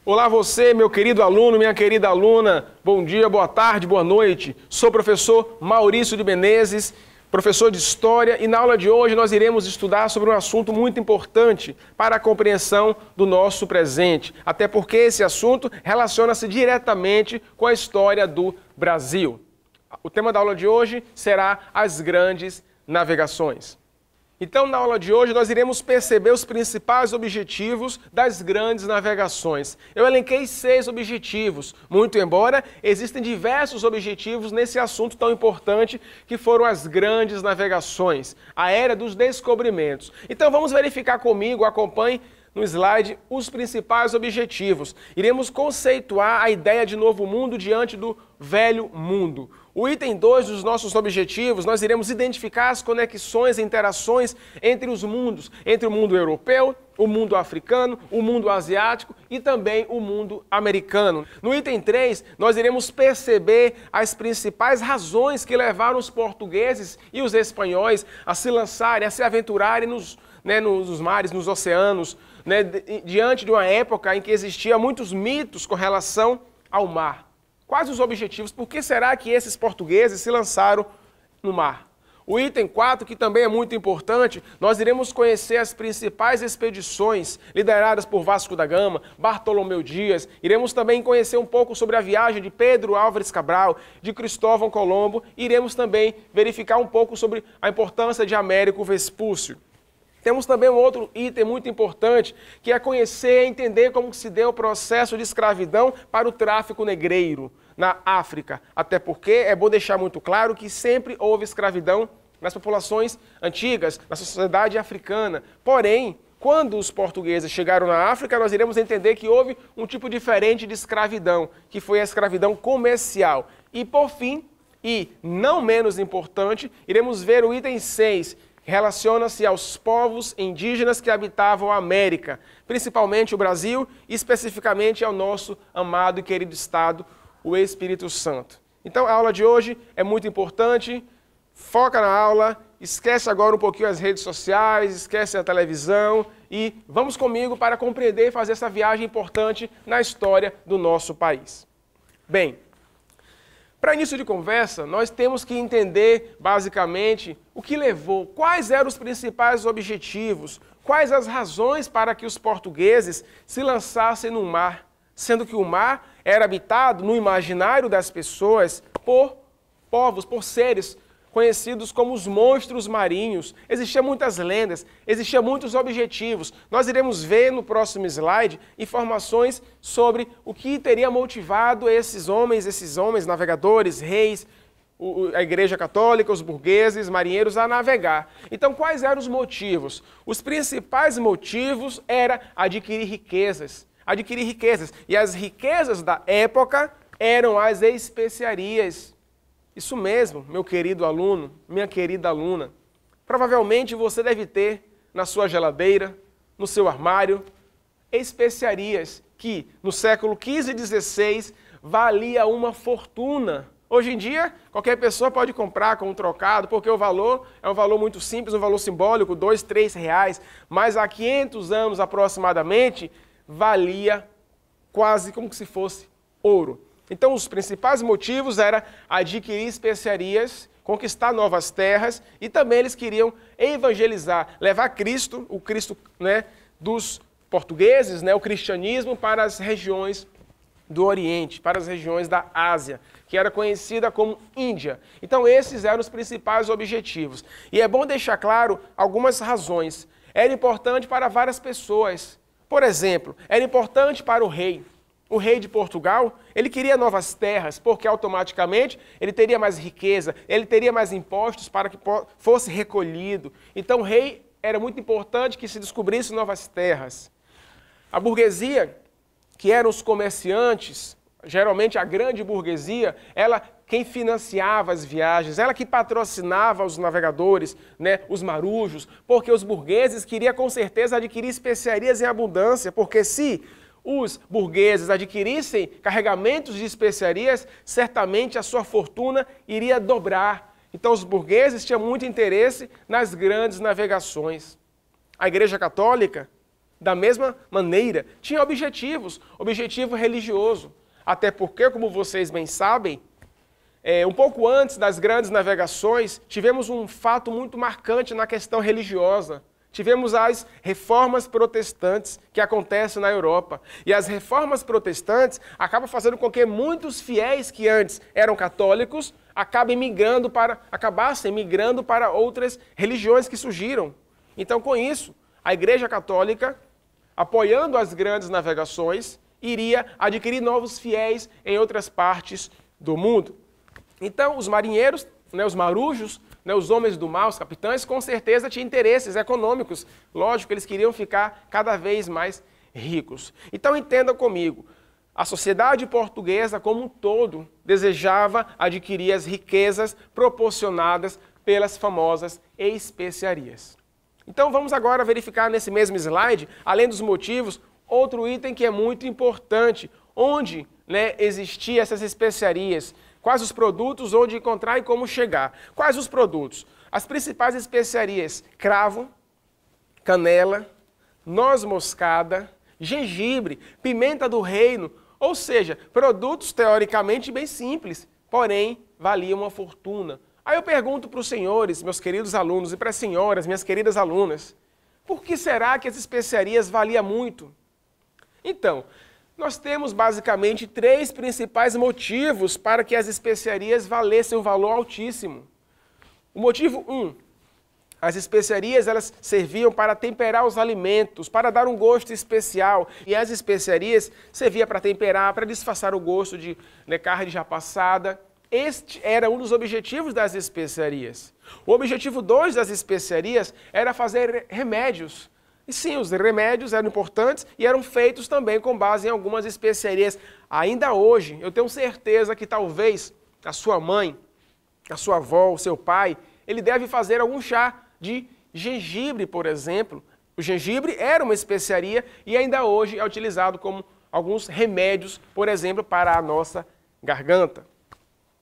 Olá você, meu querido aluno, minha querida aluna, bom dia, boa tarde, boa noite. Sou o professor Maurício de Menezes, professor de História, e na aula de hoje nós iremos estudar sobre um assunto muito importante para a compreensão do nosso presente, até porque esse assunto relaciona-se diretamente com a história do Brasil. O tema da aula de hoje será as grandes navegações. Então, na aula de hoje, nós iremos perceber os principais objetivos das grandes navegações. Eu elenquei 6 objetivos, muito embora existem diversos objetivos nesse assunto tão importante que foram as grandes navegações, a era dos descobrimentos. Então, vamos verificar comigo, acompanhe no slide os principais objetivos. Iremos conceituar a ideia de novo mundo diante do velho mundo. O item 2 dos nossos objetivos, nós iremos identificar as conexões e interações entre os mundos, entre o mundo europeu, o mundo africano, o mundo asiático e também o mundo americano. No item 3, nós iremos perceber as principais razões que levaram os portugueses e os espanhóis a se lançarem, a se aventurarem nos mares, nos oceanos, diante de uma época em que existia muitos mitos com relação ao mar. Quais os objetivos? Por que será que esses portugueses se lançaram no mar? O item 4, que também é muito importante, nós iremos conhecer as principais expedições lideradas por Vasco da Gama, Bartolomeu Dias. Iremos também conhecer um pouco sobre a viagem de Pedro Álvares Cabral, de Cristóvão Colombo. Iremos também verificar um pouco sobre a importância de Américo Vespúcio. Temos também um outro item muito importante, que é conhecer e entender como se deu o processo de escravidão para o tráfico negreiro na África. Até porque é bom deixar muito claro que sempre houve escravidão nas populações antigas, na sociedade africana. Porém, quando os portugueses chegaram na África, nós iremos entender que houve um tipo diferente de escravidão, que foi a escravidão comercial. E por fim, e não menos importante, iremos ver o item 6, relaciona-se aos povos indígenas que habitavam a América, principalmente o Brasil e especificamente ao nosso amado e querido estado, o Espírito Santo. Então a aula de hoje é muito importante, foca na aula, esquece agora um pouquinho as redes sociais, esquece a televisão e vamos comigo para compreender e fazer essa viagem importante na história do nosso país. Bem, para início de conversa, nós temos que entender, basicamente, o que levou, quais eram os principais objetivos, quais as razões para que os portugueses se lançassem no mar, sendo que o mar era habitado no imaginário das pessoas por povos, por seres conhecidos como os monstros marinhos. Existiam muitas lendas, existiam muitos objetivos. Nós iremos ver no próximo slide informações sobre o que teria motivado esses homens navegadores, reis, a Igreja Católica, os burgueses, marinheiros a navegar. Então, quais eram os motivos? Os principais motivos era adquirir riquezas. E as riquezas da época eram as especiarias. Isso mesmo, meu querido aluno, minha querida aluna. Provavelmente você deve ter na sua geladeira, no seu armário, especiarias que no século XV e XVI valia uma fortuna. Hoje em dia, qualquer pessoa pode comprar com um trocado, porque o valor é um valor muito simples, um valor simbólico, R$2, R$3. Mas há 500 anos aproximadamente, valia quase como se fosse ouro. Então, os principais motivos eram adquirir especiarias, conquistar novas terras e também eles queriam evangelizar, levar Cristo, o Cristo dos portugueses, o cristianismo para as regiões do Oriente, para as regiões da Ásia, que era conhecida como Índia. Então, esses eram os principais objetivos. E é bom deixar claro algumas razões. Era importante para várias pessoas. Por exemplo, era importante para o rei. O rei de Portugal, ele queria novas terras, porque automaticamente ele teria mais riqueza, ele teria mais impostos para que fosse recolhido. Então o rei era muito importante que se descobrisse novas terras. A burguesia, que eram os comerciantes, geralmente a grande burguesia, ela quem financiava as viagens, ela que patrocinava os navegadores, os marujos, porque os burgueses queriam com certeza adquirir especiarias em abundância, porque se os burgueses adquirissem carregamentos de especiarias, certamente a sua fortuna iria dobrar. Então os burgueses tinham muito interesse nas grandes navegações. A Igreja Católica da mesma maneira, tinha objetivos, objetivo religioso. Até porque, como vocês bem sabem, um pouco antes das grandes navegações, tivemos um fato muito marcante na questão religiosa. Tivemos as reformas protestantes que acontecem na Europa. E as reformas protestantes acabam fazendo com que muitos fiéis que antes eram católicos acabassem migrando para outras religiões que surgiram. Então, com isso, a Igreja Católica, apoiando as grandes navegações, iria adquirir novos fiéis em outras partes do mundo. Então, os marinheiros, os marujos, os homens do mar, os capitães, com certeza tinham interesses econômicos. Lógico, eles queriam ficar cada vez mais ricos. Então, entenda comigo, a sociedade portuguesa como um todo desejava adquirir as riquezas proporcionadas pelas famosas especiarias. Então, vamos agora verificar nesse mesmo slide, além dos motivos, outro item que é muito importante, onde existiam essas especiarias. Quais os produtos, onde encontrar e como chegar. Quais os produtos? As principais especiarias: cravo, canela, noz moscada, gengibre, pimenta do reino, ou seja, produtos teoricamente bem simples, porém valiam uma fortuna. Aí eu pergunto para os senhores, meus queridos alunos, e para as senhoras, minhas queridas alunas, por que será que as especiarias valiam muito? Então, nós temos basicamente 3 principais motivos para que as especiarias valessem um valor altíssimo. O motivo 1, as especiarias elas serviam para temperar os alimentos, para dar um gosto especial. E as especiarias serviam para temperar, para disfarçar o gosto de carne já passada. Este era um dos objetivos das especiarias. O objetivo 2 das especiarias era fazer remédios. E sim, os remédios eram importantes e eram feitos também com base em algumas especiarias. Ainda hoje, eu tenho certeza que talvez a sua mãe, a sua avó, o seu pai, ele deve fazer algum chá de gengibre, por exemplo. O gengibre era uma especiaria e ainda hoje é utilizado como alguns remédios, por exemplo, para a nossa garganta.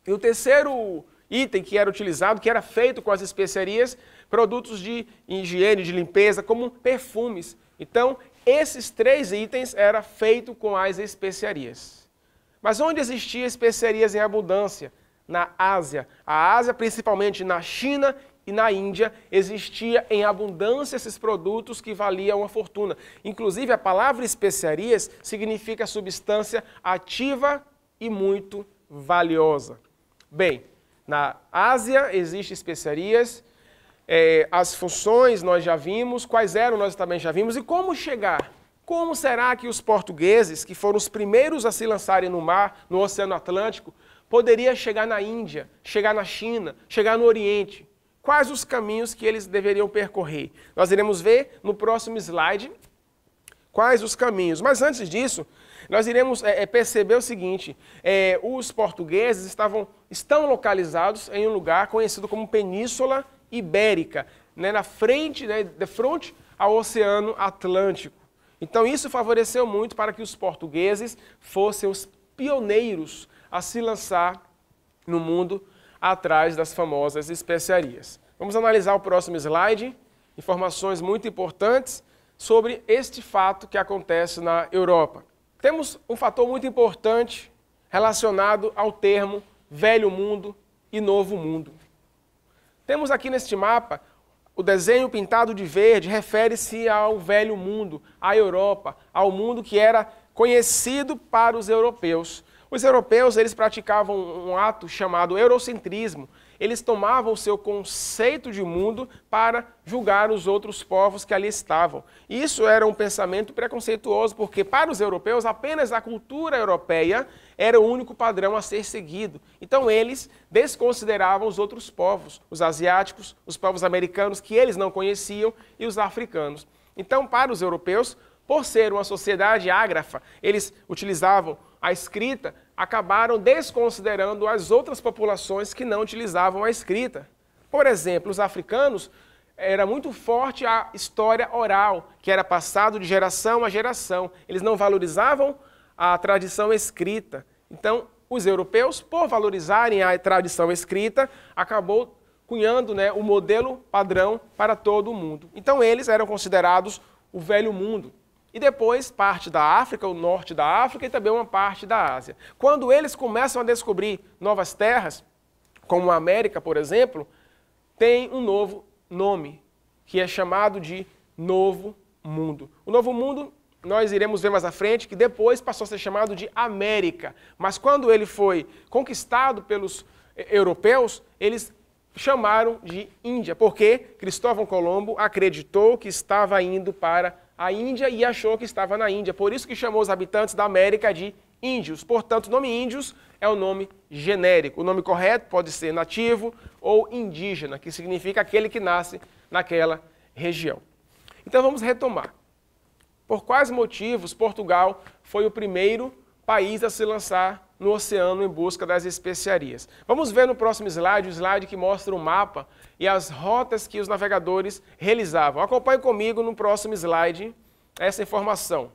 E o terceiro item que era utilizado, que era feito com as especiarias, produtos de higiene, de limpeza, como perfumes. Então, esses 3 itens eram feitos com as especiarias. Mas onde existiam especiarias em abundância? Na Ásia. A Ásia, principalmente na China e na Índia, existia em abundância esses produtos que valiam uma fortuna. Inclusive, a palavra especiarias significa substância ativa e muito valiosa. Bem, na Ásia existem especiarias, as funções nós já vimos, quais eram nós também já vimos, e como chegar? Como será que os portugueses, que foram os primeiros a se lançarem no mar, no Oceano Atlântico, poderiam chegar na Índia, chegar na China, chegar no Oriente? Quais os caminhos que eles deveriam percorrer? Nós iremos ver no próximo slide quais os caminhos. Mas antes disso, nós iremos perceber o seguinte, os portugueses estão localizados em um lugar conhecido como Península Ibérica, na frente, de frente ao Oceano Atlântico. Então isso favoreceu muito para que os portugueses fossem os pioneiros a se lançar no mundo atrás das famosas especiarias. Vamos analisar o próximo slide, informações muito importantes sobre este fato que acontece na Europa. Temos um fator muito importante relacionado ao termo Velho Mundo e Novo Mundo. Temos aqui neste mapa o desenho pintado de verde, refere-se ao Velho Mundo, à Europa, ao mundo que era conhecido para os europeus. Os europeus eles praticavam um ato chamado eurocentrismo. Eles tomavam o seu conceito de mundo para julgar os outros povos que ali estavam. Isso era um pensamento preconceituoso, porque para os europeus apenas a cultura europeia era o único padrão a ser seguido. Então eles desconsideravam os outros povos, os asiáticos, os povos americanos que eles não conheciam e os africanos. Então para os europeus, por ser uma sociedade ágrafa, eles utilizavam a escrita, acabaram desconsiderando as outras populações que não utilizavam a escrita. Por exemplo, os africanos, era muito forte a história oral, que era passado de geração a geração. Eles não valorizavam a tradição escrita. Então, os europeus, por valorizarem a tradição escrita, acabou cunhando o modelo padrão para todo o mundo. Então, eles eram considerados o Velho Mundo. e depois parte da África, o norte da África e também uma parte da Ásia. Quando eles começam a descobrir novas terras, como a América, por exemplo, tem um novo nome, que é chamado de Novo Mundo. O Novo Mundo, nós iremos ver mais à frente, que depois passou a ser chamado de América. Mas quando ele foi conquistado pelos europeus, eles chamaram de Índia, porque Cristóvão Colombo acreditou que estava indo para a Índia e achou que estava na Índia. Por isso que chamou os habitantes da América de índios. Portanto, o nome índios é o nome genérico. O nome correto pode ser nativo ou indígena, que significa aquele que nasce naquela região. Então vamos retomar. Por quais motivos Portugal foi o primeiro país a se lançar no oceano em busca das especiarias? Vamos ver no próximo slide, o slide que mostra o mapa e as rotas que os navegadores realizavam. Acompanhe comigo no próximo slide essa informação.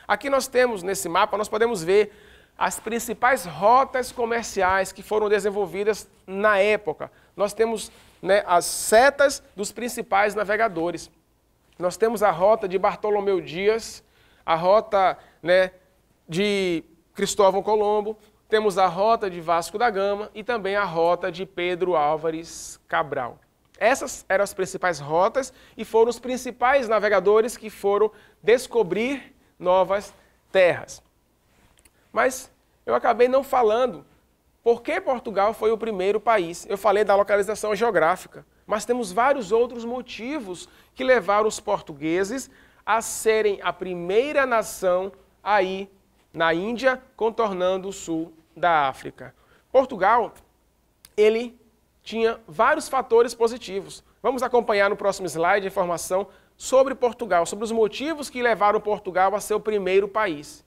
Aqui nós temos, nesse mapa, nós podemos ver as principais rotas comerciais que foram desenvolvidas na época. Nós temos, né, as setas dos principais navegadores. Nós temos a rota de Bartolomeu Dias, a rota, né, de Cristóvão Colombo, temos a rota de Vasco da Gama e também a rota de Pedro Álvares Cabral. Essas eram as principais rotas e foram os principais navegadores que foram descobrir novas terras. Mas eu acabei não falando por que Portugal foi o primeiro país. Eu falei da localização geográfica, mas temos vários outros motivos que levaram os portugueses a serem a primeira nação aí na Índia, contornando o sul da África. Portugal, ele tinha vários fatores positivos. Vamos acompanhar no próximo slide a informação sobre Portugal, sobre os motivos que levaram Portugal a ser o primeiro país.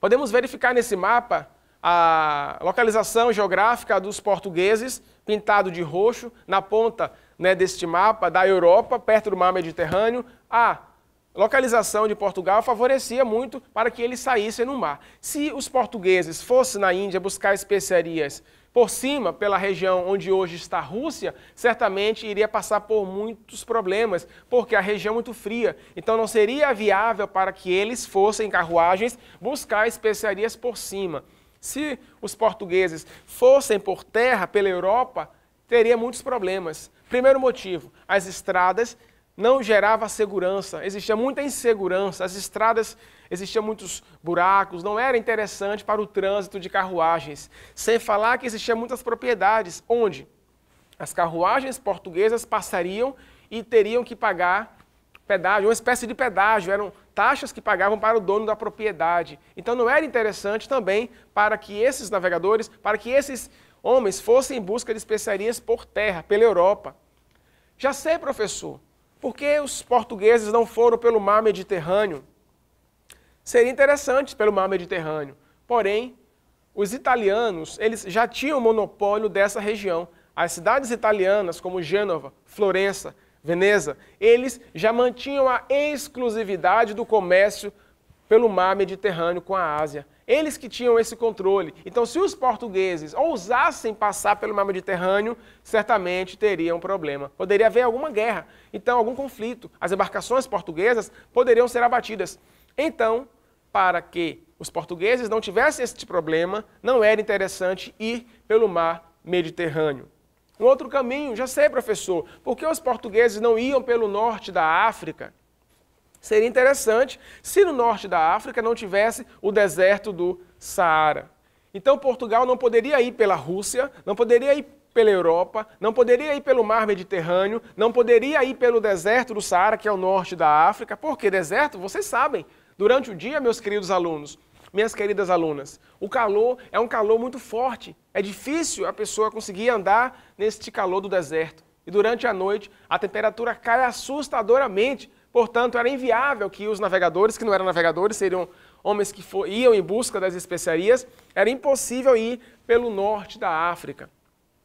Podemos verificar nesse mapa a localização geográfica dos portugueses, pintado de roxo, na ponta, né, deste mapa da Europa, perto do mar Mediterrâneo. A localização de Portugal favorecia muito para que eles saíssem no mar. Se os portugueses fossem na Índia buscar especiarias por cima, pela região onde hoje está a Rússia, certamente iria passar por muitos problemas, porque a região é muito fria. Então não seria viável para que eles fossem em carruagens buscar especiarias por cima. Se os portugueses fossem por terra pela Europa, teria muitos problemas. Primeiro motivo, as estradas não geravam segurança, existia muita insegurança, as estradas existiam muitos buracos, não era interessante para o trânsito de carruagens. Sem falar que existiam muitas propriedades, onde as carruagens portuguesas passariam e teriam que pagar pedágio, uma espécie de pedágio, eram taxas que pagavam para o dono da propriedade. Então não era interessante também para que esses navegadores, para que esses homens fossem em busca de especiarias por terra, pela Europa. Já sei, professor, por que os portugueses não foram pelo mar Mediterrâneo? Seria interessante pelo mar Mediterrâneo. Porém, os italianos, eles já tinham monopólio dessa região. As cidades italianas, como Gênova, Florença, Veneza, eles já mantinham a exclusividade do comércio pelo mar Mediterrâneo com a Ásia. Eles que tinham esse controle. Então, se os portugueses ousassem passar pelo mar Mediterrâneo, certamente teriam um problema. Poderia haver alguma guerra, então algum conflito. As embarcações portuguesas poderiam ser abatidas. Então, para que os portugueses não tivessem esse problema, não era interessante ir pelo mar Mediterrâneo. Um outro caminho, já sei, professor, por que os portugueses não iam pelo norte da África? Seria interessante se no norte da África não tivesse o deserto do Saara. Então Portugal não poderia ir pela Rússia, não poderia ir pela Europa, não poderia ir pelo mar Mediterrâneo, não poderia ir pelo deserto do Saara, que é o norte da África. Por que deserto? Vocês sabem. Durante o dia, meus queridos alunos, minhas queridas alunas, o calor é um calor muito forte. É difícil a pessoa conseguir andar neste calor do deserto. E durante a noite, a temperatura cai assustadoramente. Portanto, era inviável que os navegadores, que não eram navegadores, seriam homens que iam em busca das especiarias, era impossível ir pelo norte da África.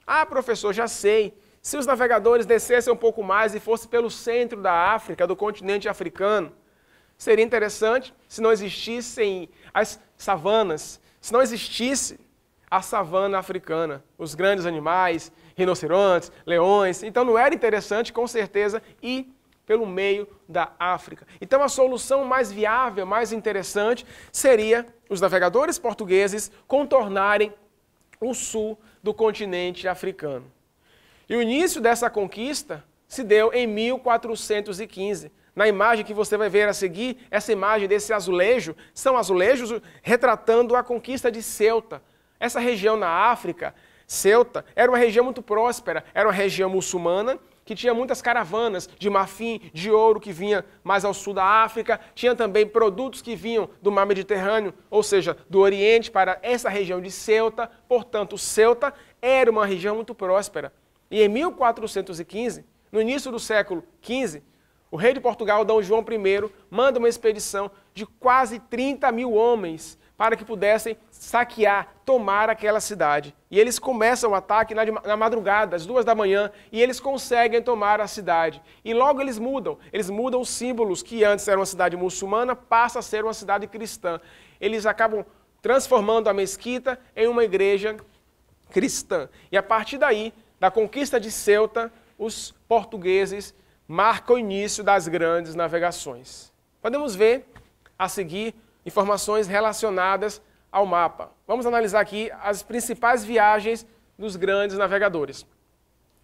Ah, professor, já sei. Se os navegadores descessem um pouco mais e fossem pelo centro da África, do continente africano, seria interessante se não existissem as savanas, se não existisse a savana africana, os grandes animais, rinocerontes, leões. Então não era interessante, com certeza, ir pelo meio da África. Então a solução mais viável, mais interessante, seria os navegadores portugueses contornarem o sul do continente africano. E o início dessa conquista se deu em 1415. Na imagem que você vai ver a seguir, essa imagem desse azulejo, são azulejos retratando a conquista de Ceuta. Essa região na África, Ceuta, era uma região muito próspera, era uma região muçulmana, que tinha muitas caravanas de marfim, de ouro que vinha mais ao sul da África, tinha também produtos que vinham do mar Mediterrâneo, ou seja, do Oriente para essa região de Ceuta. Portanto, Ceuta era uma região muito próspera. E em 1415, no início do século XV, o rei de Portugal, D. João I, manda uma expedição de quase 30 mil homens para que pudessem saquear, tomar aquela cidade. E eles começam o ataque na madrugada, às 2 da manhã, e eles conseguem tomar a cidade. E logo eles mudam os símbolos que antes era uma cidade muçulmana, passa a ser uma cidade cristã. Eles acabam transformando a mesquita em uma igreja cristã. E a partir daí, da conquista de Ceuta, os portugueses marcam o início das grandes navegações. Podemos ver a seguir informações relacionadas ao mapa. Vamos analisar aqui as principais viagens dos grandes navegadores.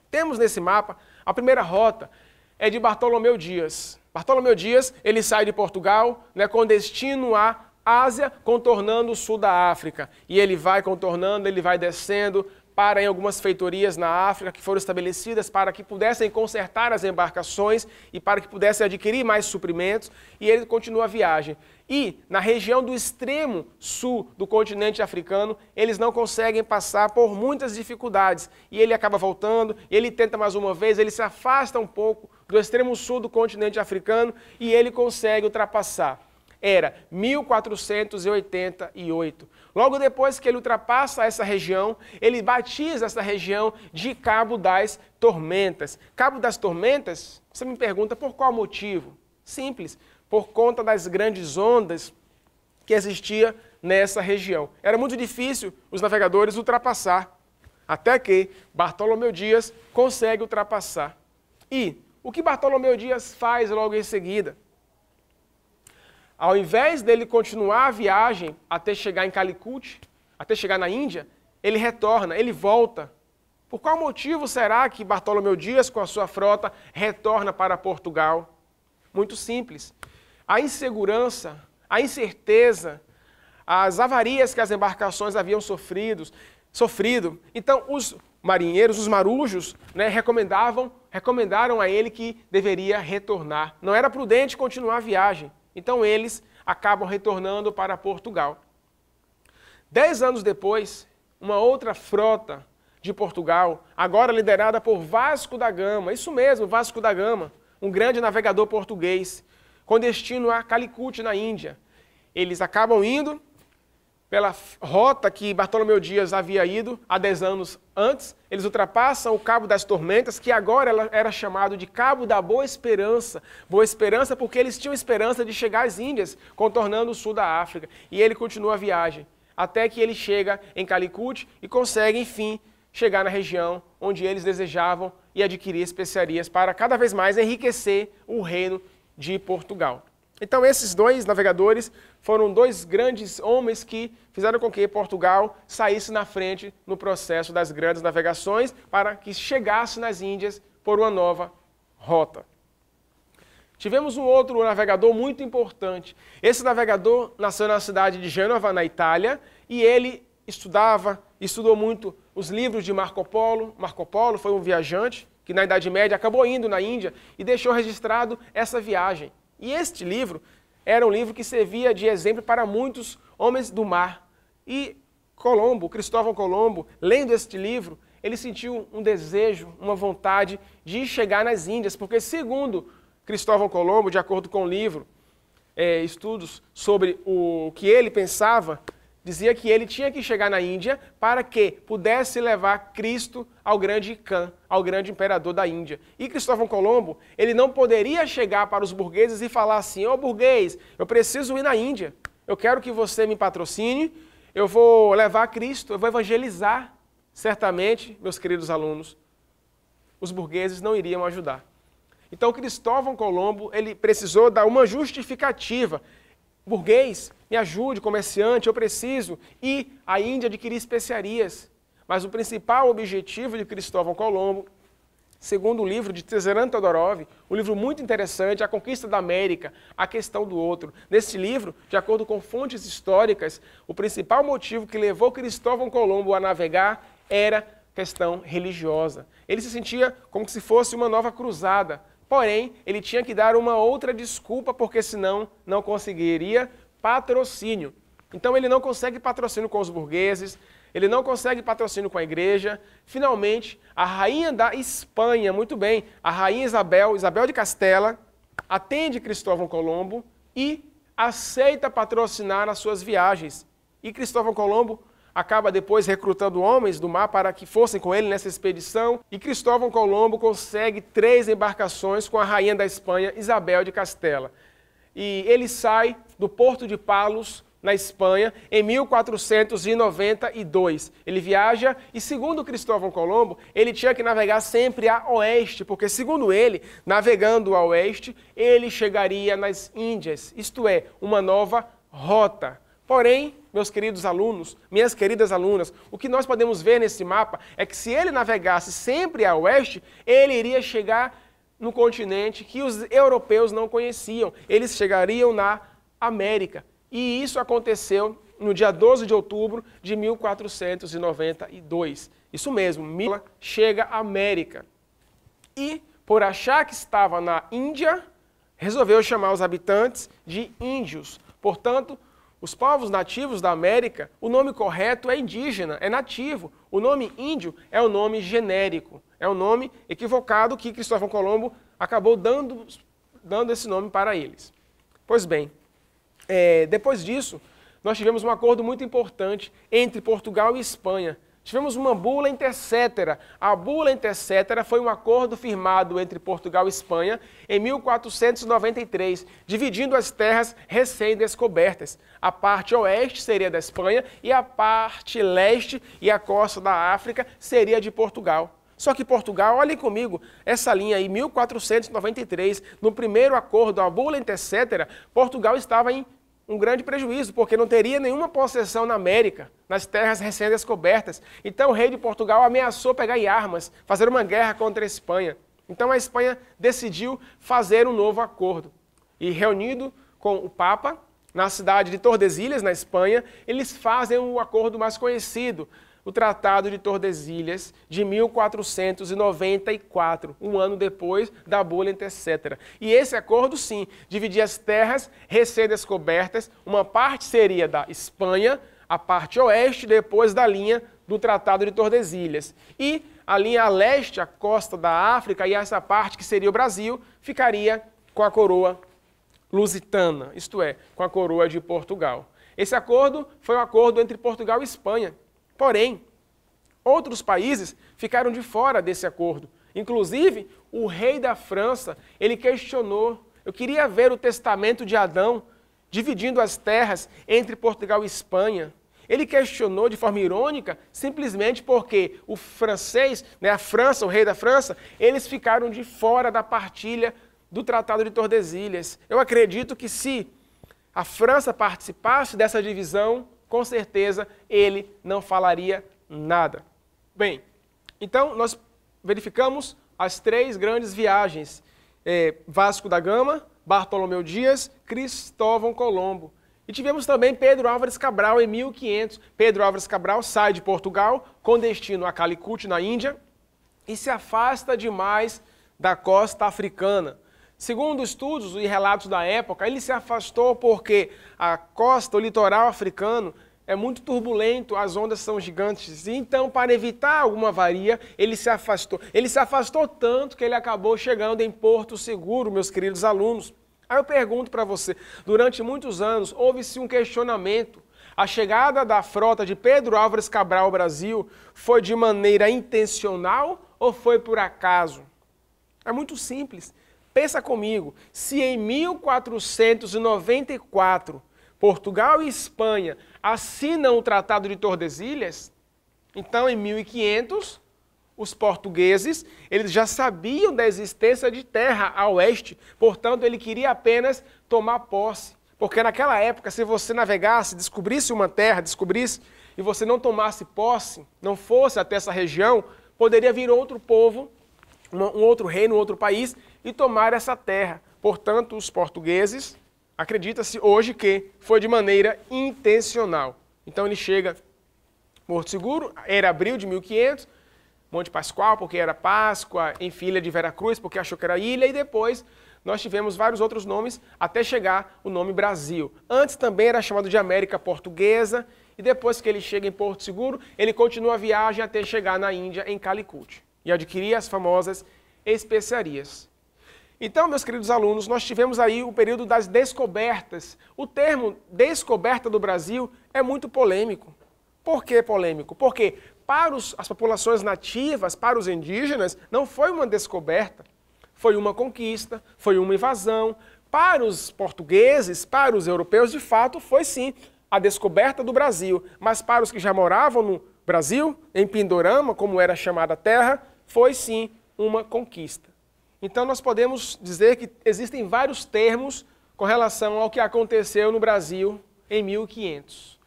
Temos nesse mapa, a primeira rota é de Bartolomeu Dias. Bartolomeu Dias, ele sai de Portugal, com destino à Ásia, contornando o sul da África. E ele vai contornando, ele vai descendo, para em algumas feitorias na África que foram estabelecidas para que pudessem consertar as embarcações e para que pudessem adquirir mais suprimentos, e ele continua a viagem. E na região do extremo sul do continente africano, eles não conseguem passar por muitas dificuldades. E ele acaba voltando, ele tenta mais uma vez, ele se afasta um pouco do extremo sul do continente africano e ele consegue ultrapassar. Era 1488. Logo depois que ele ultrapassa essa região, ele batiza essa região de Cabo das Tormentas. Cabo das Tormentas, você me pergunta por qual motivo? Simples, por conta das grandes ondas que existia nessa região. Era muito difícil os navegadores ultrapassar, até que Bartolomeu Dias consegue ultrapassar. E o que Bartolomeu Dias faz logo em seguida? Ao invés dele continuar a viagem até chegar em Calicut, até chegar na Índia, ele retorna, ele volta. Por qual motivo será que Bartolomeu Dias, com a sua frota, retorna para Portugal? Muito simples. A insegurança, a incerteza, as avarias que as embarcações haviam sofrido. Então, os marinheiros, os marujos, recomendaram a ele que deveria retornar. Não era prudente continuar a viagem. Então eles acabam retornando para Portugal. 10 anos depois, uma outra frota de Portugal, agora liderada por Vasco da Gama, isso mesmo, Vasco da Gama, um grande navegador português, com destino a Calicut, na Índia. Eles acabam indo pela rota que Bartolomeu Dias havia ido há 10 anos antes. Eles ultrapassam o Cabo das Tormentas, que agora era chamado de Cabo da Boa Esperança. Boa Esperança porque eles tinham esperança de chegar às Índias, contornando o sul da África. E ele continua a viagem, até que ele chega em Calicut e consegue, enfim, chegar na região onde eles desejavam e adquirir especiarias para cada vez mais enriquecer o reino de Portugal. Então esses dois navegadores foram dois grandes homens que fizeram com que Portugal saísse na frente no processo das grandes navegações para que chegasse nas Índias por uma nova rota. Tivemos um outro navegador muito importante. Esse navegador nasceu na cidade de Gênova, na Itália, e ele estudou muito os livros de Marco Polo. Marco Polo foi um viajante que na Idade Média acabou indo na Índia e deixou registrado essa viagem. E este livro era um livro que servia de exemplo para muitos homens do mar. E Cristóvão Colombo, lendo este livro, ele sentiu um desejo, uma vontade de chegar nas Índias, porque segundo Cristóvão Colombo, de acordo com o livro, estudos sobre o que ele pensava, dizia que ele tinha que chegar na Índia para que pudesse levar Cristo ao grande Khan, ao grande imperador da Índia. E Cristóvão Colombo, ele não poderia chegar para os burgueses e falar assim: ô burguês, eu preciso ir na Índia, eu quero que você me patrocine, eu vou levar Cristo, eu vou evangelizar. Certamente, meus queridos alunos, os burgueses não iriam ajudar. Então Cristóvão Colombo, ele precisou dar uma justificativa. Burguês, me ajude, comerciante, eu preciso ir à Índia adquirir especiarias. Mas o principal objetivo de Cristóvão Colombo, segundo o livro de Tzvetan Todorov, um livro muito interessante, A Conquista da América, A Questão do Outro. Nesse livro, de acordo com fontes históricas, o principal motivo que levou Cristóvão Colombo a navegar era questão religiosa. Ele se sentia como se fosse uma nova cruzada, porém, ele tinha que dar uma outra desculpa, porque senão não conseguiria patrocínio. Então ele não consegue patrocínio com os burgueses, ele não consegue patrocínio com a igreja. Finalmente, a rainha da Espanha, muito bem, a rainha Isabel de Castela, atende Cristóvão Colombo e aceita patrocinar as suas viagens. E Cristóvão Colombo acaba depois recrutando homens do mar para que fossem com ele nessa expedição. E Cristóvão Colombo consegue 3 embarcações com a rainha da Espanha, Isabel de Castela. E ele sai do porto de Palos, na Espanha, em 1492. Ele viaja e, segundo Cristóvão Colombo, ele tinha que navegar sempre a oeste, porque, segundo ele, navegando a oeste, ele chegaria nas Índias, isto é, uma nova rota. Porém, meus queridos alunos, minhas queridas alunas, o que nós podemos ver nesse mapa é que se ele navegasse sempre a oeste, ele iria chegar no continente que os europeus não conheciam. Eles chegariam na América. E isso aconteceu no dia 12 de outubro de 1492. Isso mesmo, Mila chega à América. E, por achar que estava na Índia, resolveu chamar os habitantes de índios. Portanto, os povos nativos da América, o nome correto é indígena, é nativo. O nome índio é o nome genérico, é o nome equivocado que Cristóvão Colombo acabou dando esse nome para eles. Pois bem, depois disso, nós tivemos um acordo muito importante entre Portugal e Espanha. Tivemos uma bula intercétera. A bula intercétera foi um acordo firmado entre Portugal e Espanha em 1493, dividindo as terras recém-descobertas. A parte oeste seria da Espanha e a parte leste e a costa da África seria de Portugal. Só que Portugal, olhem comigo, essa linha aí, 1493, no primeiro acordo, a bula intercétera, Portugal estava em um grande prejuízo, porque não teria nenhuma possessão na América, nas terras recém-descobertas. Então o rei de Portugal ameaçou pegar em armas, fazer uma guerra contra a Espanha. Então a Espanha decidiu fazer um novo acordo. E reunido com o Papa, na cidade de Tordesilhas, na Espanha, eles fazem o acordo mais conhecido, o Tratado de Tordesilhas, de 1494, um ano depois da bula intercétera. E esse acordo, sim, dividia as terras recém-descobertas, uma parte seria da Espanha, a parte oeste, depois da linha do Tratado de Tordesilhas. E a linha a leste, a costa da África, e essa parte que seria o Brasil, ficaria com a coroa lusitana, isto é, com a coroa de Portugal. Esse acordo foi um acordo entre Portugal e Espanha. Porém, outros países ficaram de fora desse acordo. Inclusive, o rei da França, ele questionou, eu queria ver o testamento de Adão, dividindo as terras entre Portugal e Espanha. Ele questionou de forma irônica, simplesmente porque o francês, a França, o rei da França, eles ficaram de fora da partilha do Tratado de Tordesilhas. Eu acredito que se a França participasse dessa divisão, com certeza ele não falaria nada. Bem, então nós verificamos as 3 grandes viagens. Vasco da Gama, Bartolomeu Dias, Cristóvão Colombo. E tivemos também Pedro Álvares Cabral em 1500. Pedro Álvares Cabral sai de Portugal com destino a Calicut, na Índia, e se afasta demais da costa africana. Segundo estudos e relatos da época, ele se afastou porque a costa, o litoral africano, é muito turbulento, as ondas são gigantes. Então, para evitar alguma avaria, ele se afastou. Ele se afastou tanto que ele acabou chegando em Porto Seguro, meus queridos alunos. Aí eu pergunto para você, durante muitos anos, houve-se um questionamento. A chegada da frota de Pedro Álvares Cabral ao Brasil foi de maneira intencional ou foi por acaso? É muito simples. Pensa comigo, se em 1494 Portugal e Espanha assinam o Tratado de Tordesilhas, então em 1500 os portugueses, eles já sabiam da existência de terra a oeste, portanto, ele queria apenas tomar posse. Porque naquela época, se você navegasse, descobrisse uma terra, e você não tomasse posse, não fosse até essa região, poderia vir outro povo, um outro reino, um outro país, e tomar essa terra. Portanto, os portugueses, acredita-se hoje que foi de maneira intencional. Então ele chega em Porto Seguro, era abril de 1500, Monte Pascoal, porque era Páscoa, enfim, Ilha de Veracruz, porque achou que era ilha, e depois nós tivemos vários outros nomes até chegar o nome Brasil. Antes também era chamado de América Portuguesa, e depois que ele chega em Porto Seguro, ele continua a viagem até chegar na Índia, em Calicut, e adquirir as famosas especiarias. Então, meus queridos alunos, nós tivemos aí o período das descobertas. O termo descoberta do Brasil é muito polêmico. Por que polêmico? Porque para as populações nativas, para os indígenas, não foi uma descoberta, foi uma conquista, foi uma invasão. Para os portugueses, para os europeus, de fato, foi sim a descoberta do Brasil. Mas para os que já moravam no Brasil, em Pindorama, como era chamada a terra, foi sim uma conquista. Então nós podemos dizer que existem vários termos com relação ao que aconteceu no Brasil em 1500.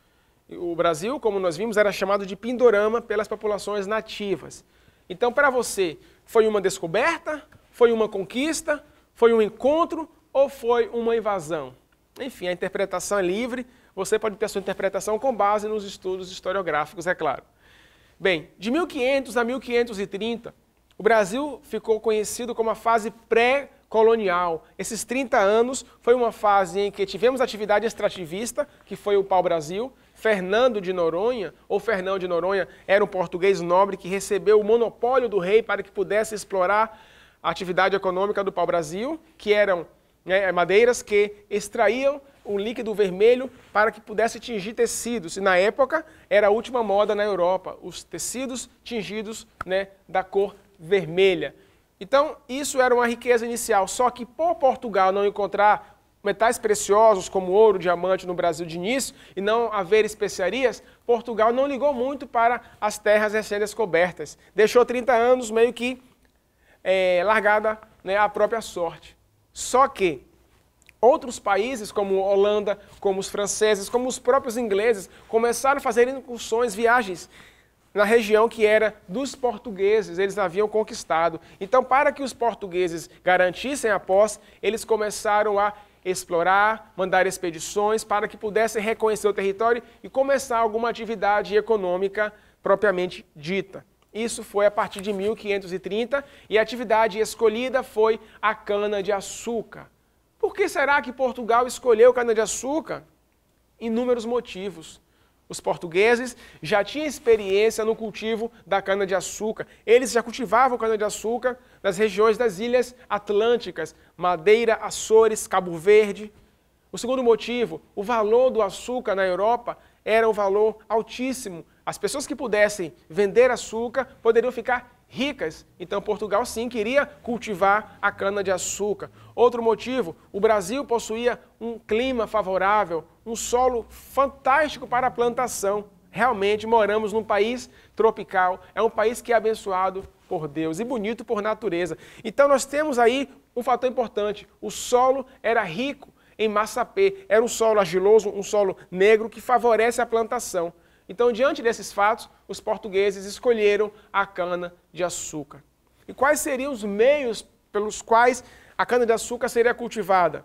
O Brasil, como nós vimos, era chamado de Pindorama pelas populações nativas. Então, para você, foi uma descoberta, foi uma conquista, foi um encontro ou foi uma invasão? Enfim, a interpretação é livre, você pode ter a sua interpretação com base nos estudos historiográficos, é claro. Bem, de 1500 a 1530, o Brasil ficou conhecido como a fase pré-colonial. Esses 30 anos foi uma fase em que tivemos atividade extrativista, que foi o pau-brasil. Fernando de Noronha, ou Fernão de Noronha, era um português nobre que recebeu o monopólio do rei para que pudesse explorar a atividade econômica do pau-brasil, que eram madeiras que extraíam o líquido vermelho para que pudesse tingir tecidos. E na época era a última moda na Europa, os tecidos tingidos da cor vermelha. Então, isso era uma riqueza inicial, só que por Portugal não encontrar metais preciosos como ouro, diamante no Brasil de início e não haver especiarias, Portugal não ligou muito para as terras recém-descobertas. Deixou 30 anos meio que largada à própria sorte. Só que outros países, como a Holanda, como os franceses, como os próprios ingleses, começaram a fazer incursões, viagens na região que era dos portugueses, eles haviam conquistado. Então, para que os portugueses garantissem a posse, eles começaram a explorar, mandar expedições para que pudessem reconhecer o território e começar alguma atividade econômica propriamente dita. Isso foi a partir de 1530 e a atividade escolhida foi a cana-de-açúcar. Por que será que Portugal escolheu cana-de-açúcar? Inúmeros motivos. Os portugueses já tinham experiência no cultivo da cana-de-açúcar. Eles já cultivavam cana-de-açúcar nas regiões das ilhas atlânticas, Madeira, Açores, Cabo Verde. O segundo motivo, o valor do açúcar na Europa era um valor altíssimo. As pessoas que pudessem vender açúcar poderiam ficar ricas. Então, Portugal, sim, queria cultivar a cana-de-açúcar. Outro motivo, o Brasil possuía um clima favorável, um solo fantástico para a plantação. Realmente, moramos num país tropical, é um país que é abençoado por Deus e bonito por natureza. Então, nós temos aí um fator importante, o solo era rico em massapê, era um solo argiloso, um solo negro que favorece a plantação. Então, diante desses fatos, os portugueses escolheram a cana-de-açúcar. E quais seriam os meios pelos quais a cana-de-açúcar seria cultivada?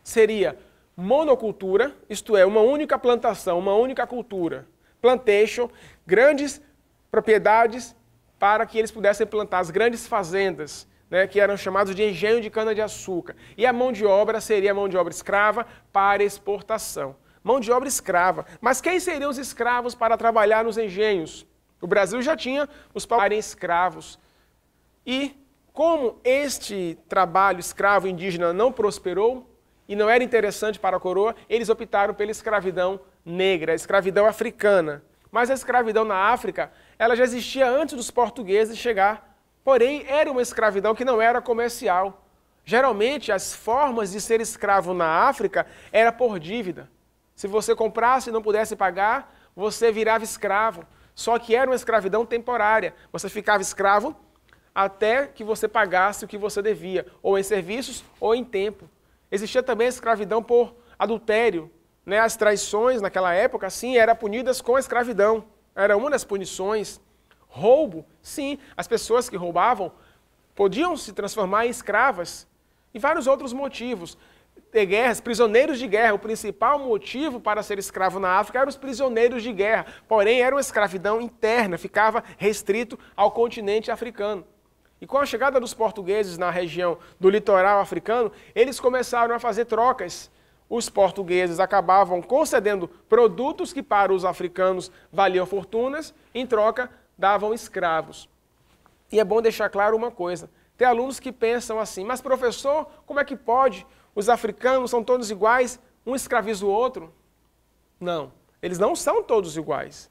Seria monocultura, isto é, uma única plantação, uma única cultura. Plantation, grandes propriedades para que eles pudessem plantar as grandes fazendas, que eram chamados de engenho de cana-de-açúcar. E a mão de obra seria a mão de obra escrava para exportação. Mão de obra escrava. Mas quem seriam os escravos para trabalhar nos engenhos? O Brasil já tinha os paulistas escravos. E como este trabalho escravo indígena não prosperou e não era interessante para a coroa, eles optaram pela escravidão negra, a escravidão africana. Mas a escravidão na África, ela já existia antes dos portugueses chegar. Porém, era uma escravidão que não era comercial. Geralmente, as formas de ser escravo na África era por dívida. Se você comprasse e não pudesse pagar, você virava escravo. Só que era uma escravidão temporária. Você ficava escravo até que você pagasse o que você devia, ou em serviços ou em tempo. Existia também a escravidão por adultério. Né? As traições naquela época, sim, eram punidas com a escravidão. Era uma das punições. Roubo, sim, as pessoas que roubavam podiam se transformar em escravas. E vários outros motivos. De guerras, prisioneiros de guerra. O principal motivo para ser escravo na África eram os prisioneiros de guerra. Porém, era uma escravidão interna, ficava restrito ao continente africano. E com a chegada dos portugueses na região do litoral africano, eles começaram a fazer trocas. Os portugueses acabavam concedendo produtos que para os africanos valiam fortunas, em troca davam escravos. E é bom deixar claro uma coisa, tem alunos que pensam assim, mas professor, como é que pode? Os africanos são todos iguais, um escraviza o outro? Não, eles não são todos iguais.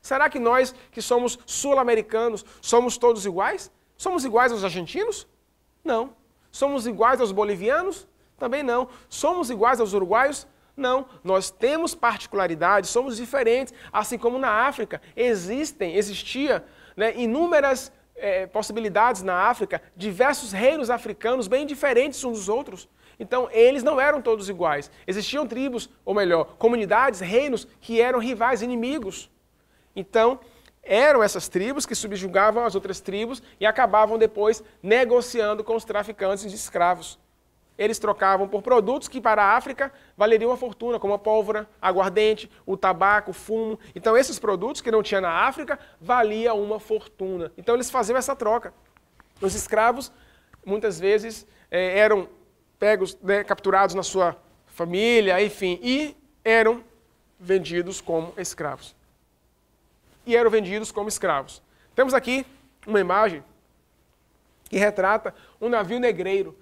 Será que nós, que somos sul-americanos, somos todos iguais? Somos iguais aos argentinos? Não. Somos iguais aos bolivianos? Também não. Somos iguais aos uruguaios? Não. Nós temos particularidades, somos diferentes. Assim como na África existia inúmeras possibilidades na África, diversos reinos africanos bem diferentes uns dos outros. Então, eles não eram todos iguais. Existiam tribos, ou melhor, comunidades, reinos que eram rivais, inimigos. Então, eram essas tribos que subjugavam as outras tribos e acabavam depois negociando com os traficantes de escravos. Eles trocavam por produtos que para a África valeriam uma fortuna, como a pólvora, aguardente, o tabaco, o fumo. Então esses produtos que não tinha na África valiam uma fortuna. Então eles faziam essa troca. Os escravos muitas vezes eram pegos, capturados na sua família, enfim, e eram vendidos como escravos. Temos aqui uma imagem que retrata um navio negreiro.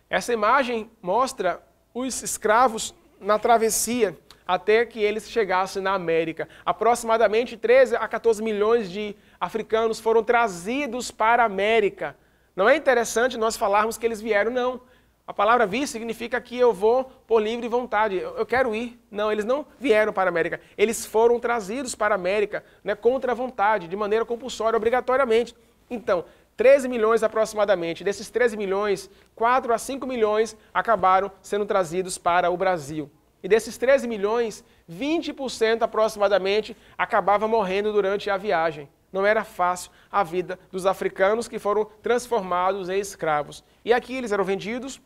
Essa imagem mostra os escravos na travessia até que eles chegassem na América. Aproximadamente 13 a 14 milhões de africanos foram trazidos para a América. Não é interessante nós falarmos que eles vieram, não. A palavra vir significa que eu vou por livre vontade, eu quero ir. Não, eles não vieram para a América, eles foram trazidos para a América contra a vontade, de maneira compulsória, obrigatoriamente. Então, 13 milhões aproximadamente, desses 13 milhões, 4 a 5 milhões acabaram sendo trazidos para o Brasil. E desses 13 milhões, 20% aproximadamente acabava morrendo durante a viagem. Não era fácil a vida dos africanos que foram transformados em escravos. E aqui eles eram vendidos,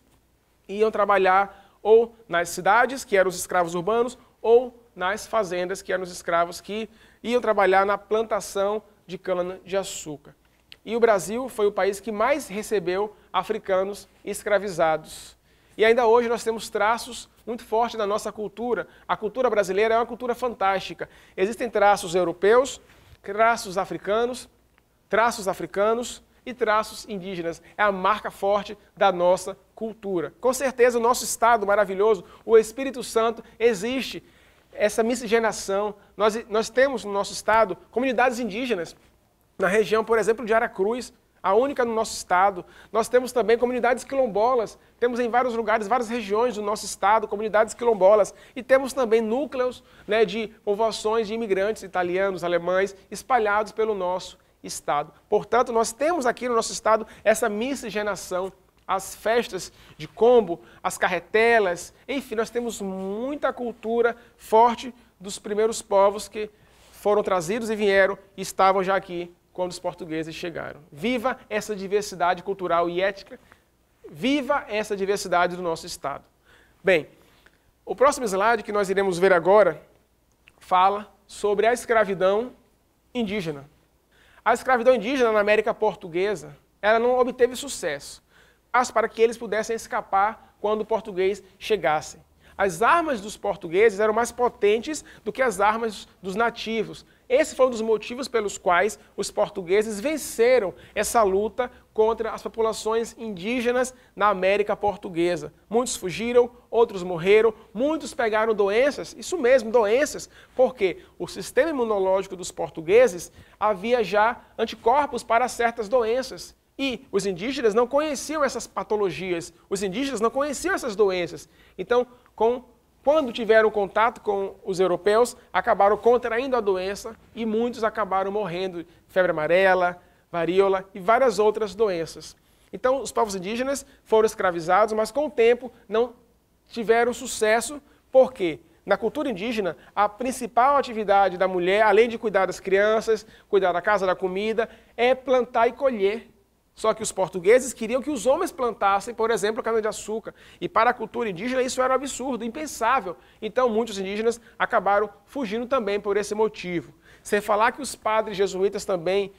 iam trabalhar ou nas cidades, que eram os escravos urbanos, ou nas fazendas, que eram os escravos que iam trabalhar na plantação de cana-de-açúcar. E o Brasil foi o país que mais recebeu africanos escravizados. E ainda hoje nós temos traços muito fortes da nossa cultura. A cultura brasileira é uma cultura fantástica. Existem traços europeus, traços africanos e traços indígenas. É a marca forte da nossa cultura. Com certeza o nosso estado maravilhoso, o Espírito Santo, existe essa miscigenação. Nós temos no nosso estado comunidades indígenas. Na região, por exemplo, de Aracruz, a única no nosso estado. Nós temos também comunidades quilombolas. Temos em vários lugares, várias regiões do nosso estado, comunidades quilombolas. E temos também núcleos de povoações de imigrantes italianos, alemães, espalhados pelo nosso estado. Portanto, nós temos aqui no nosso estado essa miscigenação. As festas de combo, as carretelas, enfim, nós temos muita cultura forte dos primeiros povos que foram trazidos e vieram e estavam já aqui quando os portugueses chegaram. Viva essa diversidade cultural e étnica, viva essa diversidade do nosso estado. Bem, o próximo slide que nós iremos ver agora fala sobre a escravidão indígena. A escravidão indígena na América Portuguesa, ela não obteve sucesso, mas para que eles pudessem escapar quando o português chegasse. As armas dos portugueses eram mais potentes do que as armas dos nativos. Esse foi um dos motivos pelos quais os portugueses venceram essa luta contra as populações indígenas na América Portuguesa. Muitos fugiram, outros morreram, muitos pegaram doenças, isso mesmo, doenças, porque o sistema imunológico dos portugueses havia já anticorpos para certas doenças. E os indígenas não conheciam essas patologias, os indígenas não conheciam essas doenças. Então, com quando tiveram contato com os europeus, acabaram contraindo a doença e muitos acabaram morrendo de febre amarela, varíola e várias outras doenças. Então, os povos indígenas foram escravizados, mas com o tempo não tiveram sucesso, porque na cultura indígena, a principal atividade da mulher, além de cuidar das crianças, cuidar da casa, da comida, é plantar e colher. Só que os portugueses queriam que os homens plantassem, por exemplo, cana-de-açúcar. E para a cultura indígena isso era um absurdo, impensável. Então muitos indígenas acabaram fugindo também por esse motivo. Sem falar que os padres jesuítas também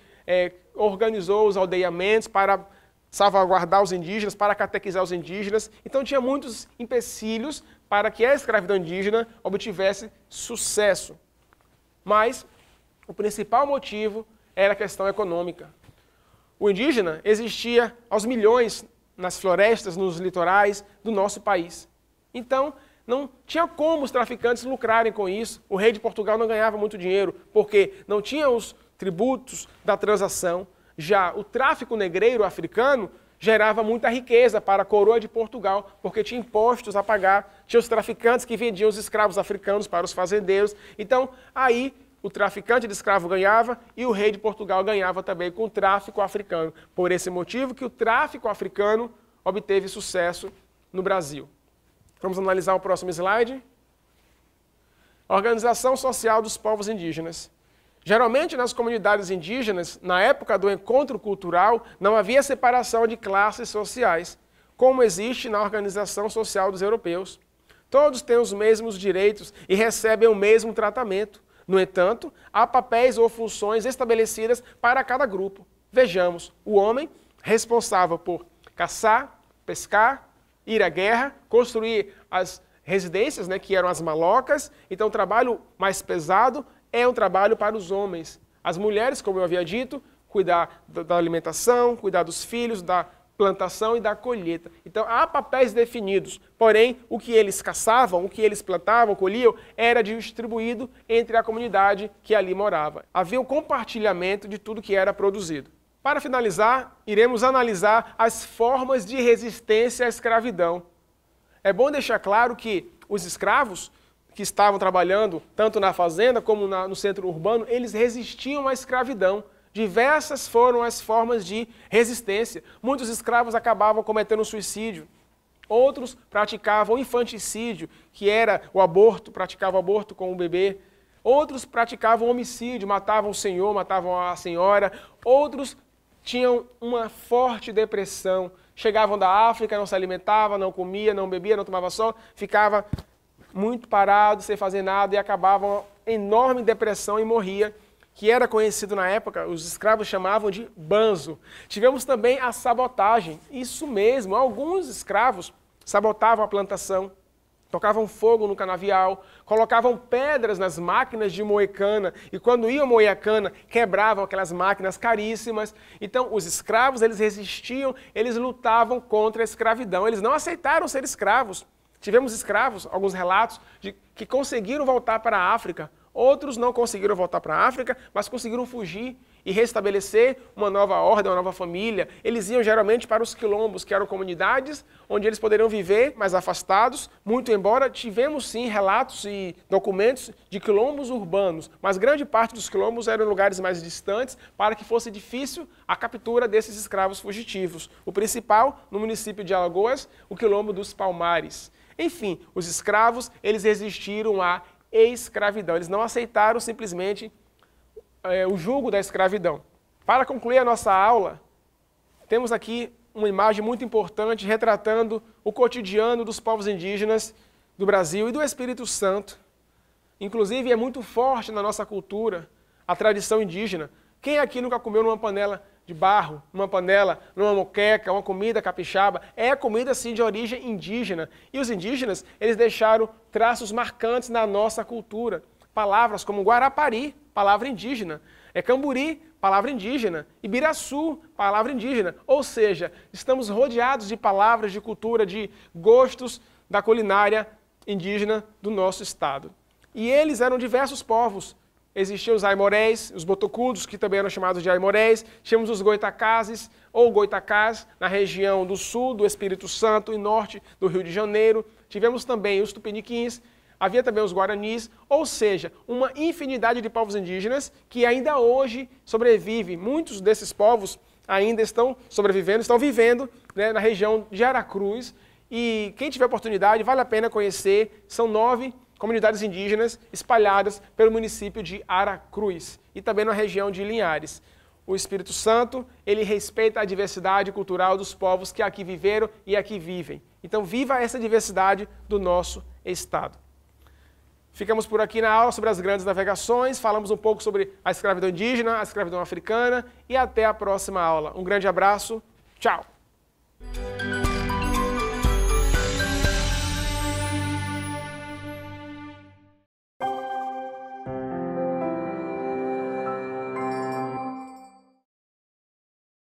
organizou os aldeamentos para salvaguardar os indígenas, para catequizar os indígenas. Então tinha muitos empecilhos para que a escravidão indígena obtivesse sucesso. Mas o principal motivo era a questão econômica. O indígena existia aos milhões nas florestas, nos litorais do nosso país. Então, não tinha como os traficantes lucrarem com isso. O rei de Portugal não ganhava muito dinheiro, porque não tinha os tributos da transação. Já o tráfico negreiro africano gerava muita riqueza para a coroa de Portugal, porque tinha impostos a pagar, tinha os traficantes que vendiam os escravos africanos para os fazendeiros. Então, aí o traficante de escravo ganhava e o rei de Portugal ganhava também com o tráfico africano. Por esse motivo que o tráfico africano obteve sucesso no Brasil. Vamos analisar o próximo slide. A organização social dos povos indígenas. Geralmente nas comunidades indígenas, na época do encontro cultural, não havia separação de classes sociais, como existe na organização social dos europeus. Todos têm os mesmos direitos e recebem o mesmo tratamento. No entanto, há papéis ou funções estabelecidas para cada grupo. Vejamos, o homem responsável por caçar, pescar, ir à guerra, construir as residências, que eram as malocas. Então o trabalho mais pesado é um trabalho para os homens. As mulheres, como eu havia dito, cuidar da alimentação, cuidar dos filhos, da plantação e da colheita. Então há papéis definidos, porém o que eles caçavam, o que eles plantavam, colhiam, era distribuído entre a comunidade que ali morava. Havia um compartilhamento de tudo que era produzido. Para finalizar, iremos analisar as formas de resistência à escravidão. É bom deixar claro que os escravos que estavam trabalhando tanto na fazenda como no centro urbano, eles resistiam à escravidão. Diversas foram as formas de resistência. Muitos escravos acabavam cometendo suicídio. Outros praticavam infanticídio, que era o aborto, praticavam aborto com o bebê. Outros praticavam homicídio, matavam o senhor, matavam a senhora. Outros tinham uma forte depressão. Chegavam da África, não se alimentavam, não comia, não bebia, não tomava sol, ficava muito parado, sem fazer nada e acabavam em enorme depressão e morria, que era conhecido na época, os escravos chamavam de banzo. Tivemos também a sabotagem, isso mesmo, alguns escravos sabotavam a plantação, tocavam fogo no canavial, colocavam pedras nas máquinas de moer cana, e quando iam moer a cana, quebravam aquelas máquinas caríssimas. Então, os escravos, eles resistiam, eles lutavam contra a escravidão, eles não aceitaram ser escravos. Tivemos escravos, alguns relatos, que conseguiram voltar para a África. Outros não conseguiram voltar para a África, mas conseguiram fugir e restabelecer uma nova ordem, uma nova família. Eles iam geralmente para os quilombos, que eram comunidades onde eles poderiam viver mais afastados, muito embora tivemos sim relatos e documentos de quilombos urbanos, mas grande parte dos quilombos eram em lugares mais distantes para que fosse difícil a captura desses escravos fugitivos. O principal, no município de Alagoas, o quilombo dos Palmares. Enfim, os escravos, eles resistiram à escravidão. Eles não aceitaram simplesmente o jugo da escravidão. Para concluir a nossa aula, temos aqui uma imagem muito importante retratando o cotidiano dos povos indígenas do Brasil e do Espírito Santo. Inclusive, é muito forte na nossa cultura a tradição indígena. Quem aqui nunca comeu numa panela de barro, numa panela, numa moqueca, uma comida capixaba? É comida, sim, de origem indígena. E os indígenas, eles deixaram traços marcantes na nossa cultura. Palavras como Guarapari, palavra indígena. Camburi, palavra indígena. Ibiraçu, palavra indígena. Ou seja, estamos rodeados de palavras, de cultura, de gostos da culinária indígena do nosso estado. E eles eram diversos povos. Existiam os aimorés, os botocudos, que também eram chamados de aimorés. Tínhamos os goitacazes ou goitacás, na região do sul do Espírito Santo e norte do Rio de Janeiro. tivemos também os tupiniquins, havia também os guaranis, ou seja, uma infinidade de povos indígenas que ainda hoje sobrevivem. Muitos desses povos ainda estão sobrevivendo, estão vivendo, né, na região de Aracruz. E quem tiver oportunidade, vale a pena conhecer. São 9 comunidades indígenas espalhadas pelo município de Aracruz e também na região de Linhares. O Espírito Santo, ele respeita a diversidade cultural dos povos que aqui viveram e aqui vivem. Então, viva essa diversidade do nosso estado. Ficamos por aqui na aula sobre as grandes navegações, falamos um pouco sobre a escravidão indígena, a escravidão africana e até a próxima aula. Um grande abraço, tchau!